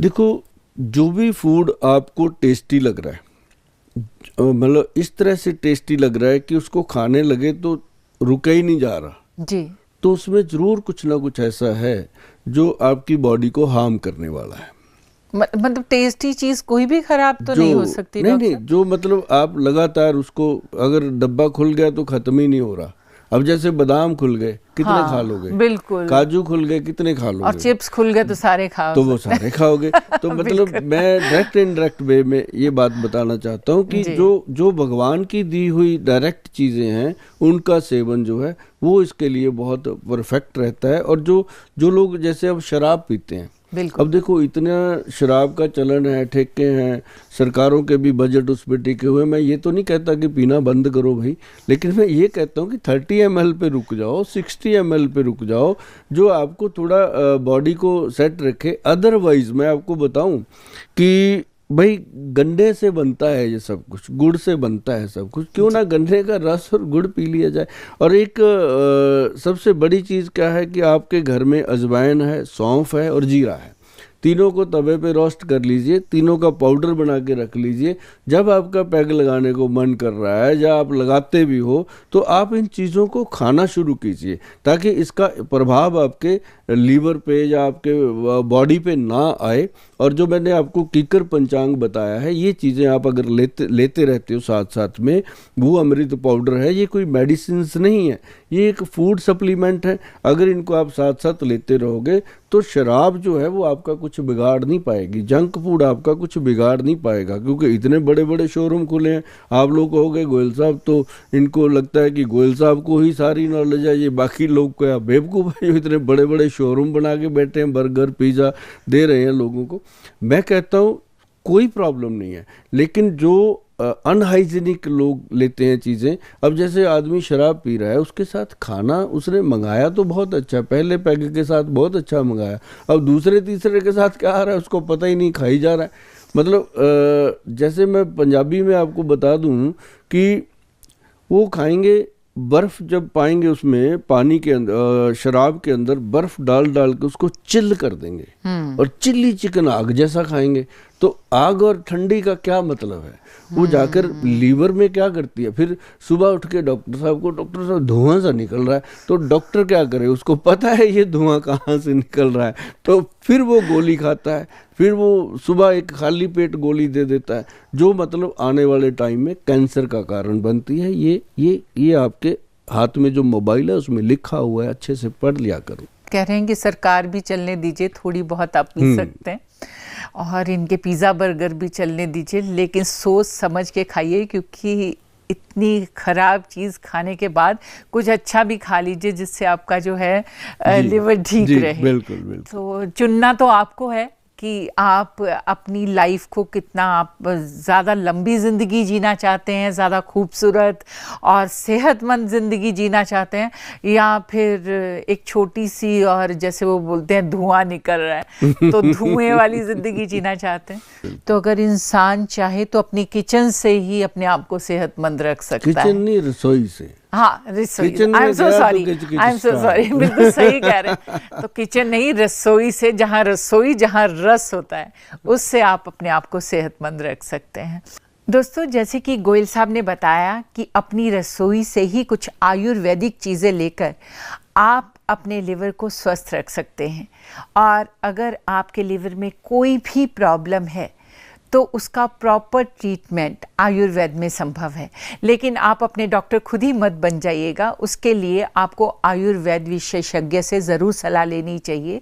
देखो, जो भी फूड आपको टेस्टी लग रहा है, मतलब इस तरह से टेस्टी लग रहा है कि उसको खाने लगे तो रुका ही नहीं जा रहा, जी, तो उसमें जरूर कुछ ना कुछ ऐसा है जो आपकी बॉडी को हार्म करने वाला है। मतलब टेस्टी चीज कोई भी खराब तो जो नहीं हो सकती नहीं डॉक्टर नहीं, साहब? जो मतलब आप लगातार उसको, अगर डब्बा खुल गया तो खत्म ही नहीं हो रहा। अब जैसे बादाम खुल गए, कितने खा लोगे? हाँ, बिल्कुल। काजू खुल गए, कितने खा और लोगे? चिप्स खुल गए तो सारे खा तो वो सकते हैं। सारे खाओगे। तो मतलब बिल्कुल। मैं डायरेक्ट इनडायरेक्ट वे में ये बात बताना चाहता हूँ कि जी, जो जो भगवान की दी हुई डायरेक्ट चीज़ें हैं, उनका सेवन जो है वो इसके लिए बहुत परफेक्ट रहता है। और जो जो लोग जैसे अब शराब पीते हैं, बिल्कुल। अब देखो इतना शराब का चलन है, ठेके हैं, सरकारों के भी बजट उस पर टिके हुए। मैं ये तो नहीं कहता कि पीना बंद करो भाई, लेकिन मैं ये कहता हूँ कि 30 ml पे रुक जाओ, 60 ml पे रुक जाओ, जो आपको थोड़ा बॉडी को सेट रखे। अदरवाइज मैं आपको बताऊं कि भाई गन्ने से बनता है ये सब कुछ, गुड़ से बनता है सब कुछ, क्यों ना गन्ने का रस और गुड़ पी लिया जाए। और एक सबसे बड़ी चीज़ क्या है कि आपके घर में अजवाइन है, सौंफ है और जीरा है, तीनों को तवे पे रोस्ट कर लीजिए, तीनों का पाउडर बना के रख लीजिए। जब आपका पैग लगाने को मन कर रहा है, या आप लगाते भी हो, तो आप इन चीज़ों को खाना शुरू कीजिए, ताकि इसका प्रभाव आपके लीवर पे या आपके बॉडी पे ना आए। और जो मैंने आपको कीकर पंचांग बताया है, ये चीज़ें आप अगर लेते रहते हो साथ साथ में, वो अमृत पाउडर है, ये कोई मेडिसिन नहीं है, ये एक फूड सप्लीमेंट है। अगर इनको आप साथ साथ लेते रहोगे तो शराब जो है वो आपका कुछ बिगाड़ नहीं पाएगी, जंक फूड आपका कुछ बिगाड़ नहीं पाएगा। क्योंकि इतने बड़े बड़े शोरूम खुले हैं, आप लोग कहोगे गोयल साहब तो इनको लगता है कि गोयल साहब को ही सारी नॉलेज है, ये बाकी लोग क्या बेवकूफ़ है जो इतने बड़े बड़े शोरूम बना के बैठे हैं, बर्गर पिज़्ज़ा दे रहे हैं लोगों को। मैं कहता हूँ कोई प्रॉब्लम नहीं है, लेकिन जो अनहाइजीनिक लोग लेते हैं चीज़ें, अब जैसे आदमी शराब पी रहा है, उसके साथ खाना उसने मंगाया तो बहुत अच्छा, पहले पैग के साथ बहुत अच्छा मंगाया, अब दूसरे तीसरे के साथ क्या आ रहा है उसको पता ही नहीं, खाई जा रहा है। मतलब जैसे मैं पंजाबी में आपको बता दूं कि वो खाएंगे बर्फ, जब पाएंगे उसमें पानी के अंदर, शराब के अंदर बर्फ डाल डाल के उसको चिल कर देंगे, और चिल्ली चिकन आग जैसा खाएंगे। तो आग और ठंडी का क्या मतलब है? वो जाकर लीवर में क्या करती है? फिर सुबह उठ के डॉक्टर साहब को, डॉक्टर साहब धुआं सा निकल रहा है, तो डॉक्टर क्या करे, उसको पता है ये धुआं कहाँ से निकल रहा है, तो फिर वो गोली खाता है, फिर वो सुबह एक खाली पेट गोली दे देता है, जो मतलब आने वाले टाइम में कैंसर का कारण बनती है। ये आपके हाथ में जो मोबाइल है उसमें लिखा हुआ है, अच्छे से पढ़ लिया करो। कह रहे हैं कि सरकार भी चलने दीजिए, थोड़ी बहुत आप पी सकते हैं, और इनके पिज़्ज़ा बर्गर भी चलने दीजिए, लेकिन सोच समझ के खाइए, क्योंकि इतनी खराब चीज़ खाने के बाद कुछ अच्छा भी खा लीजिए जिससे आपका जो है लिवर ठीक रहे। बिल्कुल बिल्कुल। तो चुनना तो आपको है कि आप अपनी लाइफ को कितना आप ज़्यादा लंबी ज़िंदगी जीना चाहते हैं, ज़्यादा खूबसूरत और सेहतमंद ज़िंदगी जीना चाहते हैं, या फिर एक छोटी सी और जैसे वो बोलते हैं धुआं निकल रहा है तो धुएं वाली ज़िंदगी जीना चाहते हैं। तो अगर इंसान चाहे तो अपनी किचन से ही अपने आप को सेहतमंद रख सकता है। किचन नहीं, रसोई से। हाँ, रसोई। Kitchen I am so sorry, I am so start. Sorry, बिल्कुल सही कह रहे हैं। तो किचन नहीं, रसोई से, जहाँ रसोई, जहाँ रस होता है, उससे आप अपने आप को सेहतमंद रख सकते हैं। दोस्तों, जैसे कि गोयल साहब ने बताया कि अपनी रसोई से ही कुछ आयुर्वेदिक चीज़ें लेकर आप अपने लिवर को स्वस्थ रख सकते हैं। और अगर आपके लिवर में कोई भी प्रॉब्लम है तो उसका प्रॉपर ट्रीटमेंट आयुर्वेद में संभव है। लेकिन आप अपने डॉक्टर खुद ही मत बन जाइएगा, उसके लिए आपको आयुर्वेद विशेषज्ञ से ज़रूर सलाह लेनी चाहिए,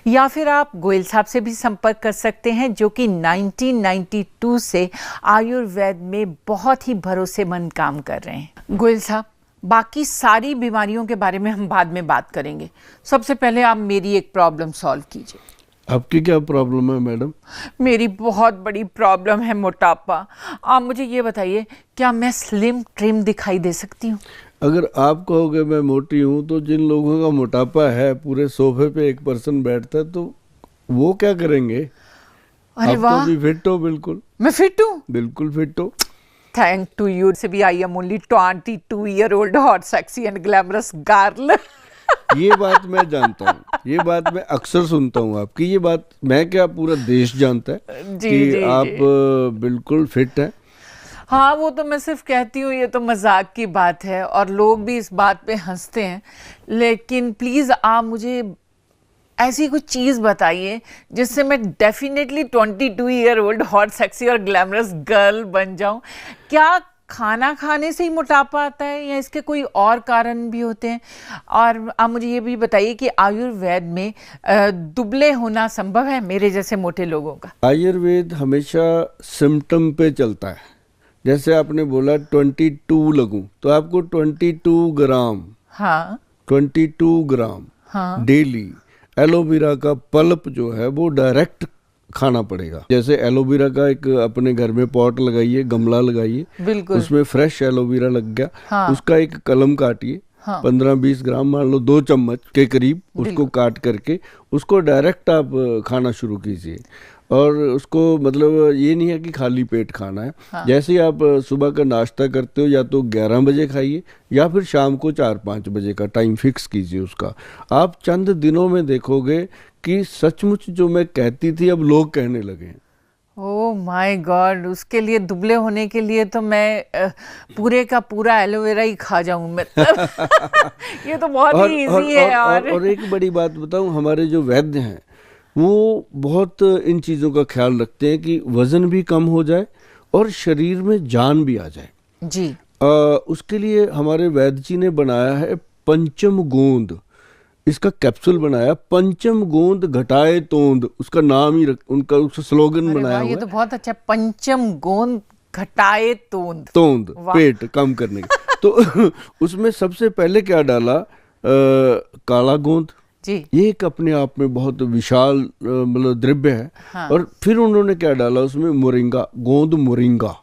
या फिर आप गोयल साहब से भी संपर्क कर सकते हैं, जो कि 1992 से आयुर्वेद में बहुत ही भरोसेमंद काम कर रहे हैं। गोयल साहब, बाकी सारी बीमारियों के बारे में हम बाद में बात करेंगे, सबसे पहले आप मेरी एक प्रॉब्लम सॉल्व कीजिए। आपकी क्या प्रॉब्लम है मैडम? मेरी बहुत बड़ी प्रॉब्लम है मोटापा। आप मुझे ये बताइए, क्या मैं स्लिम ट्रिम दिखाई दे सकती हूँ? अगर आप कहोगे मैं मोटी हूँ, तो जिन लोगों का मोटापा है, पूरे सोफे पे एक पर्सन बैठता है, तो वो क्या करेंगे? अरे वाह, आप तो भी फिट हो। बिल्कुल, मैं फिट हूँ। बिल्कुल फिट हो। थैंक टू यू से भी, I am only 22 year old hot sexy and glamorous girl. ये बात मैं जानता हूँ, ये बात मैं अक्सर सुनता हूँ आपकी। ये बात मैं क्या, पूरा देश जानता है कि आप बिल्कुल फिट हैं। हाँ, वो तो मैं सिर्फ कहती हूँ, ये तो मजाक की बात है और लोग भी इस बात पे हंसते हैं। लेकिन प्लीज़ आप मुझे ऐसी कुछ चीज़ बताइए जिससे मैं डेफिनेटली 22-year-old हॉट सेक्सी और ग्लैमरस गर्ल बन जाऊं। क्या खाना खाने से ही मोटापा आता है या इसके कोई और कारण भी होते हैं? और आप मुझे ये भी बताइए कि आयुर्वेद में दुबले होना संभव है मेरे जैसे मोटे लोगों का? आयुर्वेद हमेशा सिम्टम पे चलता है। जैसे आपने बोला 22 लगूं, तो आपको 22 ग्राम, हाँ 22 ग्राम हाँ डेली एलोवेरा का पल्प जो है वो डायरेक्ट खाना पड़ेगा। जैसे एलोवेरा का एक अपने घर में पॉट लगाइए, गमला लगाइए, बिल्कुल, उसमें फ्रेश एलोवेरा लग गया, हाँ उसका एक कलम काटिए, हाँ 15-20 ग्राम, मान लो 2 चम्मच के करीब, उसको काट करके उसको डायरेक्ट आप खाना शुरू कीजिए। और उसको मतलब ये नहीं है कि खाली पेट खाना है। हाँ। जैसे ही आप सुबह का नाश्ता करते हो, या तो 11 बजे खाइए या फिर शाम को 4-5 बजे का टाइम फिक्स कीजिए उसका। आप चंद दिनों में देखोगे कि सचमुच जो मैं कहती थी अब लोग कहने लगे हैं। ओह माय गॉड, उसके लिए दुबले होने के लिए तो मैं पूरे का पूरा एलोवेरा ही खा जाऊं मतलब। ये तो बहुत ही इजी है। और एक बड़ी बात बताऊं, हमारे जो वैद्य हैं वो बहुत इन चीज़ों का ख्याल रखते हैं कि वज़न भी कम हो जाए और शरीर में जान भी आ जाए जी। उसके लिए हमारे वैद्य जी ने बनाया है पंचम गोंद, इसका कैप्सूल बनाया, पंचम गोंद घटाए तोंद, उसका नाम ही उनका उसका स्लोगन बनाया हुआ है। ये तो बहुत अच्छा, पंचम गोंद घटाए तोंद, तोंद पेट कम करने का। तो उसमें सबसे पहले क्या डाला, काला गोंद जी, ये एक अपने आप में बहुत विशाल मतलब द्रव्य है। हाँ। और फिर उन्होंने क्या डाला उसमें, मोरिंगा, गोंद मोरिंगा,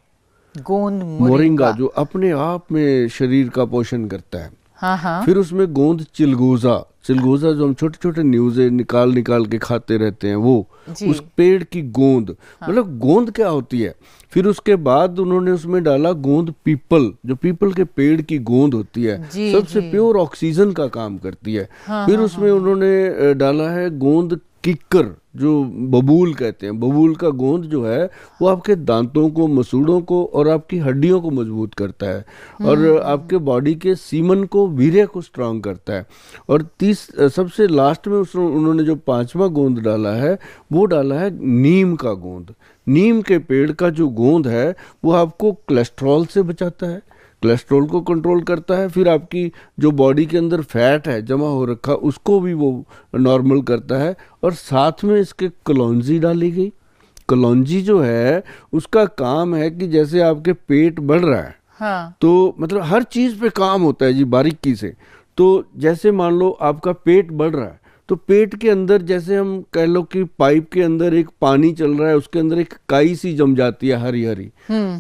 गोंद मोरिंगा जो अपने आप में शरीर का पोषण करता है। हाँ हाँ। फिर उसमें गोंद चिलगोजा, चिलगोजा जो हम छोटे छोटे न्यूज़े निकाल निकाल के खाते रहते हैं, वो उस पेड़ की गोंद, मतलब गोंद क्या होती है। फिर उसके बाद उन्होंने उसमें डाला गोंद पीपल, जो पीपल के पेड़ की गोंद होती है, सबसे प्योर ऑक्सीजन का काम करती है। फिर उसमें उन्होंने डाला है गोंद किक्कर, जो बबूल कहते हैं, बबूल का गोंद जो है वो आपके दांतों को, मसूड़ों को और आपकी हड्डियों को मजबूत करता है और आपके बॉडी के सीमन को, वीर्य को स्ट्रांग करता है। और सबसे लास्ट में उन्होंने जो 5वां गोंद डाला है वो डाला है नीम का गोंद। नीम के पेड़ का जो गोंद है वो आपको कोलेस्ट्रॉल से बचाता है, कोलेस्ट्रॉल को कंट्रोल करता है। फिर आपकी जो बॉडी के अंदर फैट है जमा हो रखा, उसको भी वो नॉर्मल करता है। और साथ में इसके कलौंजी डाली गई। कलौंजी जो है उसका काम है कि जैसे आपके पेट बढ़ रहा है, हाँ। तो मतलब हर चीज़ पे काम होता है जी बारीकी से। तो जैसे मान लो आपका पेट बढ़ रहा है, तो पेट के अंदर जैसे हम कह लो कि पाइप के अंदर एक पानी चल रहा है, उसके अंदर एक काई सी जम जाती है हरी हरी,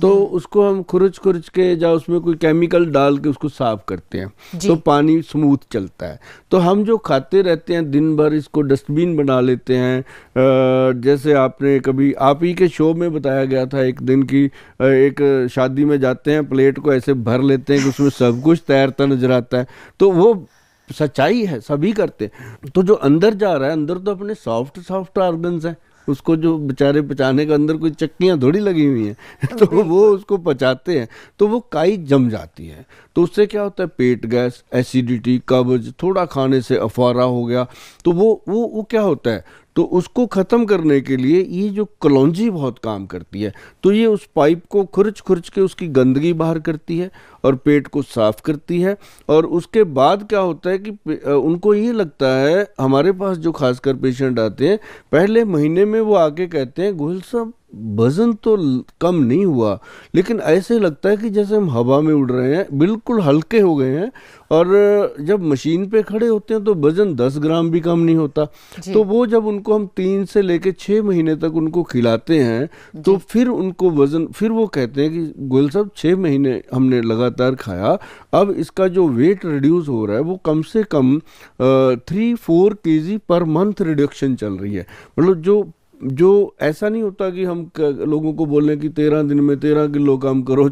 तो उसको हम खुरच खुरच के या उसमें कोई केमिकल डाल के उसको साफ करते हैं, तो पानी स्मूथ चलता है। तो हम जो खाते रहते हैं दिन भर, इसको डस्टबिन बना लेते हैं। जैसे आपने कभी आप ही के शो में बताया गया था एक दिन की, एक शादी में जाते हैं, प्लेट को ऐसे भर लेते हैं कि उसमें सब कुछ तैरता नजर आता है। तो वो सच्चाई है, सभी करते। तो जो अंदर जा रहा है, अंदर तो अपने सॉफ्ट ऑर्गन्स हैं, उसको जो बेचारे पचाने का अंदर कोई चक्कियाँ थोड़ी लगी हुई हैं तो वो उसको पचाते हैं, तो वो काई जम जाती है। तो उससे क्या होता है, पेट गैस, एसिडिटी, कब्ज, थोड़ा खाने से अफवारा हो गया, तो वो क्या होता है, तो उसको ख़त्म करने के लिए ये जो कलौंजी बहुत काम करती है। तो ये उस पाइप को खुरच खुरच के उसकी गंदगी बाहर करती है और पेट को साफ करती है। और उसके बाद क्या होता है कि उनको ये लगता है, हमारे पास जो खासकर पेशेंट आते हैं, पहले महीने में वो आके कहते हैं, गोयल साहब वजन तो कम नहीं हुआ, लेकिन ऐसे लगता है कि जैसे हम हवा में उड़ रहे हैं, बिल्कुल हल्के हो गए हैं। और जब मशीन पे खड़े होते हैं तो वजन 10 ग्राम भी कम नहीं होता। तो वो जब उनको हम 3 से लेके 6 महीने तक उनको खिलाते हैं, तो फिर उनको वजन, फिर वो कहते हैं कि गोयल साहब 6 महीने हमने लगातार खाया, अब इसका जो वेट रिड्यूस हो रहा है वो कम से कम 3-4 kg पर मंथ रिडक्शन चल रही है। मतलब जो ऐसा नहीं होता कि हम लोगों को बोलें कि 13 दिन में 13 किलो कम करो,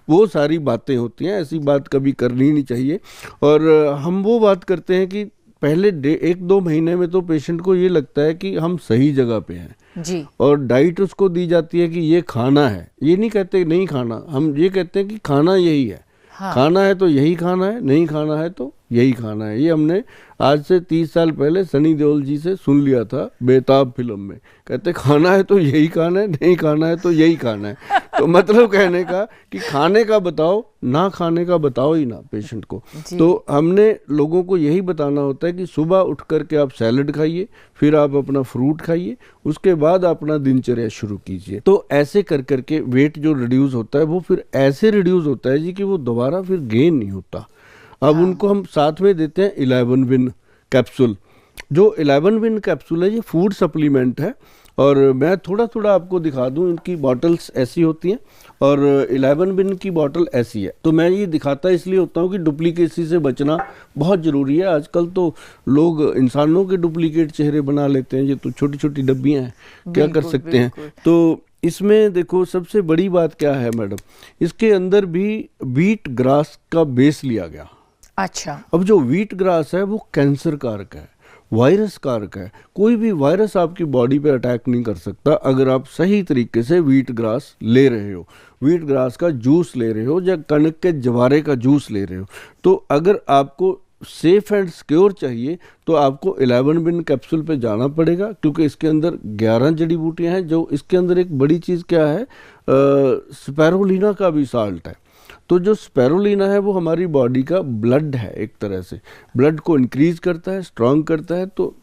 वो सारी बातें होती हैं, ऐसी बात कभी करनी नहीं चाहिए। और हम वो बात करते हैं कि पहले 1-2 महीने में तो पेशेंट को ये लगता है कि हम सही जगह पे हैं जी। और डाइट उसको दी जाती है कि ये खाना है, ये नहीं कहते नहीं खाना, हम ये कहते हैं कि खाना यही है। हाँ। खाना है तो यही खाना है, नहीं खाना है तो यही खाना है। ये हमने आज से 30 साल पहले सनी देओल जी से सुन लिया था बेताब फिल्म में। कहते खाना है तो यही खाना है, नहीं खाना है तो यही खाना है। तो मतलब कहने का कि खाने का बताओ, ना खाने का बताओ ही ना पेशेंट को। तो हमने लोगों को यही बताना होता है कि सुबह उठ करके आप सैलड खाइए, फिर आप अपना फ्रूट खाइए, उसके बाद अपना दिनचर्या शुरू कीजिए। तो ऐसे कर करके वेट जो रिड्यूस होता है वो फिर ऐसे रिड्यूस होता है जी कि वो दोबारा फिर गेन नहीं होता। अब उनको हम साथ में देते हैं 11 विन कैप्सूल। जो 11 विन कैप्सूल है ये फूड सप्लीमेंट है, और मैं थोड़ा थोड़ा आपको दिखा दूं। इनकी बॉटल्स ऐसी होती हैं और 11 विन की बॉटल ऐसी है। तो मैं ये दिखाता इसलिए होता हूँ कि डुप्लीकेसी से बचना बहुत ज़रूरी है। आजकल तो लोग इंसानों के डुप्लीकेट चेहरे बना लेते हैं, ये तो छोटी छोटी डब्बियाँ हैं, क्या कर सकते हैं। तो इसमें देखो सबसे बड़ी बात क्या है मैडम, इसके अंदर भी व्हीट ग्रास का बेस लिया गया। अच्छा। अब जो व्हीट ग्रास है वो कैंसर कारक है, वायरस कारक है। कोई भी वायरस आपकी बॉडी पे अटैक नहीं कर सकता अगर आप सही तरीके से व्हीट ग्रास ले रहे हो, व्हीट ग्रास का जूस ले रहे हो या कणक के जवारे का जूस ले रहे हो। तो अगर आपको सेफ एंड सिक्योर चाहिए तो आपको 11 विन कैप्सूल पे जाना पड़ेगा, क्योंकि इसके अंदर 11 जड़ी बूटियाँ हैं। जो इसके अंदर एक बड़ी चीज़ क्या है, स्पैरुलिना का भी साल्ट है। तो जो स्पैरुलिना है वो हमारी बॉडी का ब्लड है, एक तरह से ब्लड को इंक्रीज करता है, स्ट्रांग करता है। तो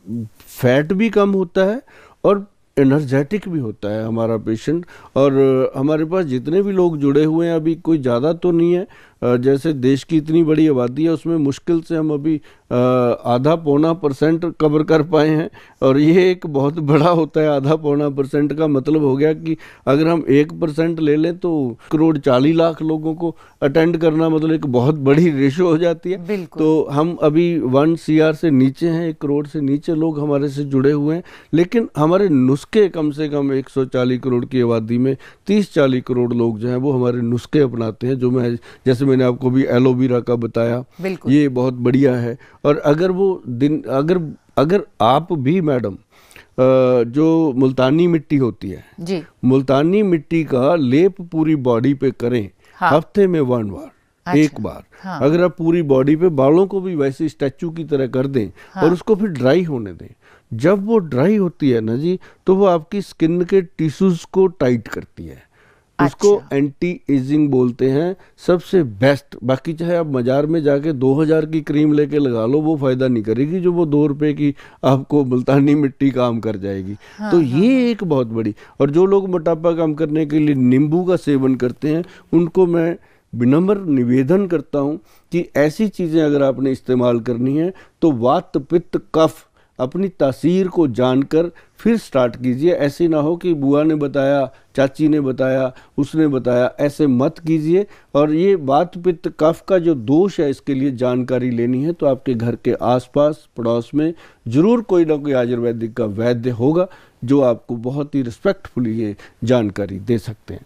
फैट भी कम होता है और एनर्जेटिक भी होता है हमारा पेशेंट। और हमारे पास जितने भी लोग जुड़े हुए हैं, अभी कोई ज़्यादा तो नहीं है, जैसे देश की इतनी बड़ी आबादी है उसमें मुश्किल से हम अभी 0.5-0.25% कवर कर पाए हैं। और ये एक बहुत बड़ा होता है। 0.5-0.25% का मतलब हो गया कि अगर हम 1% ले लें तो 1,40,00,000 लोगों को अटेंड करना मतलब एक बहुत बड़ी रेशो हो जाती है। तो हम अभी 1 CR से नीचे हैं, 1 करोड़ से नीचे लोग हमारे से जुड़े हुए हैं। लेकिन हमारे नुस्खे कम से कम 140 करोड़ की आबादी में 30-40 करोड़ लोग जो हैं वो हमारे नुस्खे अपनाते हैं। जो मैं जैसे मैंने आपको भी एलोवेरा का बताया, ये बहुत बढ़िया है। और अगर वो अगर आप भी मैडम जो मुल्तानी मिट्टी होती है जी, मुल्तानी मिट्टी का लेप पूरी बॉडी पे करें, हाँ। हफ्ते में 1 बार, अच्छा। 1 बार, हाँ। अगर आप पूरी बॉडी पे, बालों को भी वैसे स्टैचू की तरह कर दें, हाँ। और उसको फिर ड्राई होने दें। जब वो ड्राई होती है ना जी, तो वो आपकी स्किन के टिश्यूज को टाइट करती है। उसको एंटी एजिंग बोलते हैं, सबसे बेस्ट। बाकी चाहे आप बाजार में जाके 2000 की क्रीम लेके लगा लो, वो फायदा नहीं करेगी जो वो 2 रुपए की आपको मुल्तानी मिट्टी काम कर जाएगी। हाँ, तो ये एक बहुत बड़ी। और जो लोग मोटापा कम करने के लिए नींबू का सेवन करते हैं, उनको मैं विनम्र निवेदन करता हूँ कि ऐसी चीज़ें अगर आपने इस्तेमाल करनी है तो वात पित्त कफ अपनी तासीर को जानकर फिर स्टार्ट कीजिए। ऐसे ना हो कि बुआ ने बताया, चाची ने बताया, उसने बताया, ऐसे मत कीजिए। और ये वात पित्त कफ का जो दोष है, इसके लिए जानकारी लेनी है तो आपके घर के आसपास पड़ोस में जरूर कोई ना कोई आयुर्वेदिक का वैद्य होगा जो आपको बहुत ही रिस्पेक्टफुली ये जानकारी दे सकते हैं।